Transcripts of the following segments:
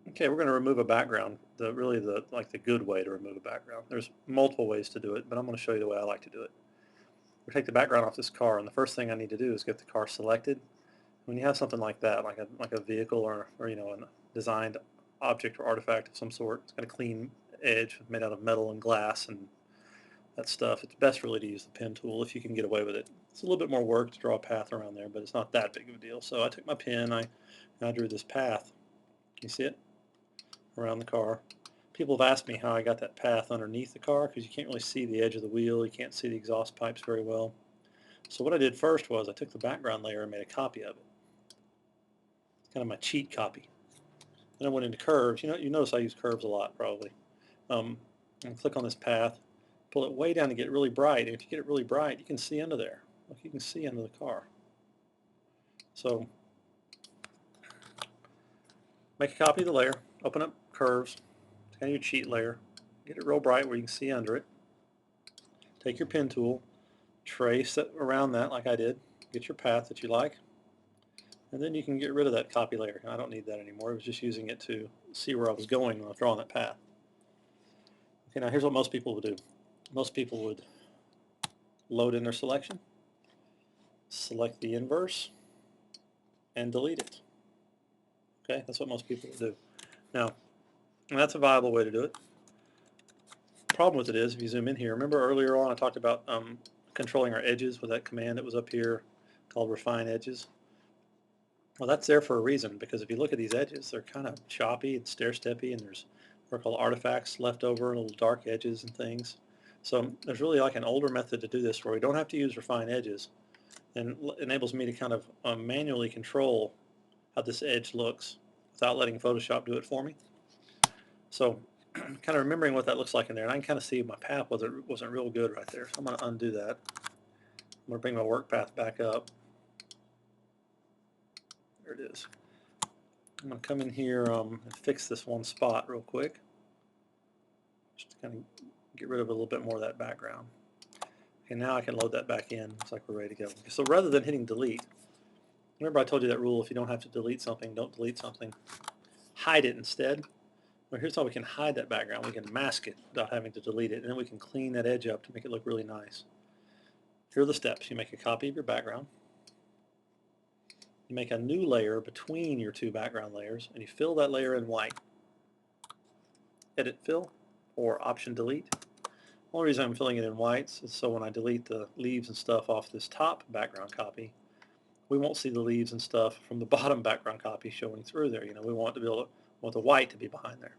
Okay, we're going to remove a background. The good way to remove a background. There's multiple ways to do it, but I'm going to show you the way I like to do it. We take the background off this car, and the first thing I need to do is get the car selected. When you have something like that, like a vehicle or a designed object or artifact of some sort, it's got a clean edge made out of metal and glass and that stuff. It's best really to use the pen tool if you can get away with it. It's a little bit more work to draw a path around there, but it's not that big of a deal. So I took my pen, I drew this path. Can you see it? Around the car. People have asked me how I got that path underneath the car because you can't really see the edge of the wheel. You can't see the exhaust pipes very well. So what I did first was I took the background layer and made a copy of it. It's kind of my cheat copy. Then I went into curves. You notice I use curves a lot probably. And click on this path, pull it way down to get it really bright. And if you get it really bright, you can see under there. Look, you can see under the car. So make a copy of the layer, open up curves, it's kind of your cheat layer, get it real bright where you can see under it. Take your pen tool, trace it around that like I did, get your path that you like, and then you can get rid of that copy layer. I don't need that anymore. I was just using it to see where I was going when I was drawing that path. Okay, now here's what most people would do. Most people would load in their selection, select the inverse, and delete it. Okay, that's what most people would do. Now, that's a viable way to do it. The problem with it is, if you zoom in here, remember earlier on I talked about controlling our edges with that command that was up here called refine edges? Well, that's there for a reason, because if you look at these edges, they're kind of choppy and stair-steppy, and there's what are called artifacts left over, little dark edges and things. So there's really like an older method to do this where we don't have to use refine edges, and enables me to kind of manually control how this edge looks without letting Photoshop do it for me. So kind of remembering what that looks like in there, and I can kind of see my path wasn't real good right there. So I'm going to undo that. I'm going to bring my work path back up. There it is. I'm going to come in here and fix this one spot real quick, just to kind of get rid of a little bit more of that background. Okay, now I can load that back in. Looks like we're ready to go. So rather than hitting delete, remember I told you that rule, if you don't have to delete something, don't delete something. Hide it instead. Well, here's how we can hide that background. We can mask it without having to delete it, and then we can clean that edge up to make it look really nice. Here are the steps. You make a copy of your background. You make a new layer between your two background layers, and you fill that layer in white. Edit fill or option delete. The only reason I'm filling it in whites is so when I delete the leaves and stuff off this top background copy, we won't see the leaves and stuff from the bottom background copy showing through there. We want the white to be behind there.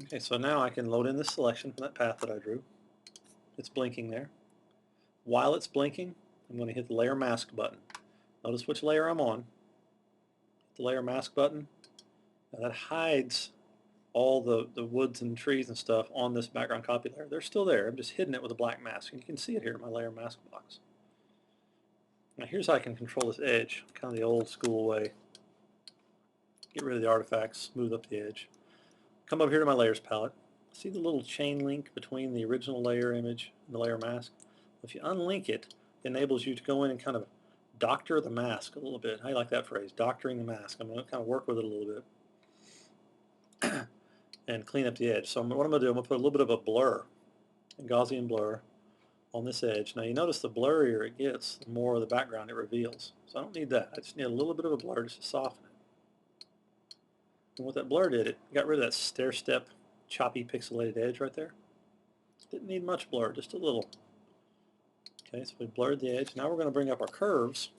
Okay, so now I can load in this selection from that path that I drew. It's blinking there. While it's blinking, I'm going to hit the layer mask button. Notice which layer I'm on. The layer mask button. Now that hides all the woods and trees and stuff on this background copy layer. They're still there. I'm just hiding it with a black mask. And you can see it here in my layer mask box. Now here's how I can control this edge, kind of the old school way. Get rid of the artifacts, smooth up the edge. Come over here to my layers palette. See the little chain link between the original layer image and the layer mask? If you unlink it, it enables you to go in and kind of doctor the mask a little bit. How do you like that phrase? Doctoring the mask. I'm going to kind of work with it a little bit and clean up the edge. So what I'm going to do, I'm going to put a little bit of a blur, a Gaussian blur, on this edge. Now you notice the blurrier it gets, the more of the background it reveals. So I don't need that. I just need a little bit of a blur just to soften it. And what that blur did, it got rid of that stair-step, choppy, pixelated edge right there. Didn't need much blur, just a little. Okay, so we blurred the edge. Now we're going to bring up our curves.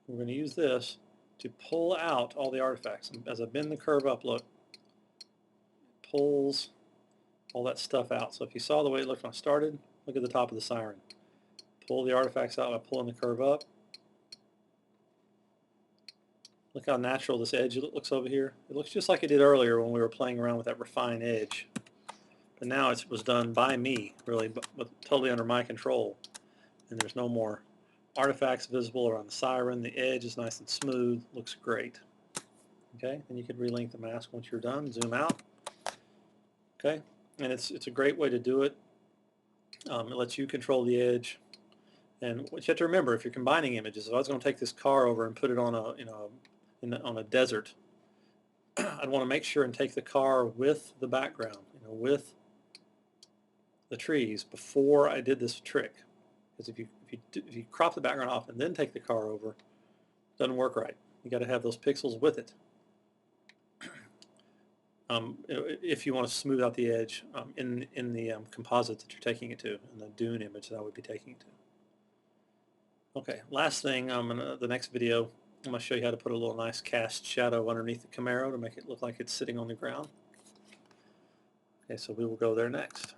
We're going to use this to pull out all the artifacts. And as I bend the curve up, look, it pulls all that stuff out. So if you saw the way it looked when I started, look at the top of the siren. Pull the artifacts out by pulling the curve up. Look how natural this edge looks over here. It looks just like it did earlier when we were playing around with that refined edge. But now it was done by me, really, but totally under my control. And there's no more artifacts visible around the siren. The edge is nice and smooth. Looks great. Okay, and you can relink the mask once you're done. Zoom out. Okay, and it's a great way to do it. It lets you control the edge. And what you have to remember, if you're combining images, if I was going to take this car over and put it on on a desert, I'd want to make sure and take the car with the background, with the trees before I did this trick. Because if you crop the background off and then take the car over, it doesn't work right. You got to have those pixels with it. If you want to smooth out the edge in the composite that you're taking it to, in the dune image that I would be taking it to. Okay, last thing, in the next video, I'm going to show you how to put a little nice cast shadow underneath the Camaro to make it look like it's sitting on the ground. Okay, so we will go there next.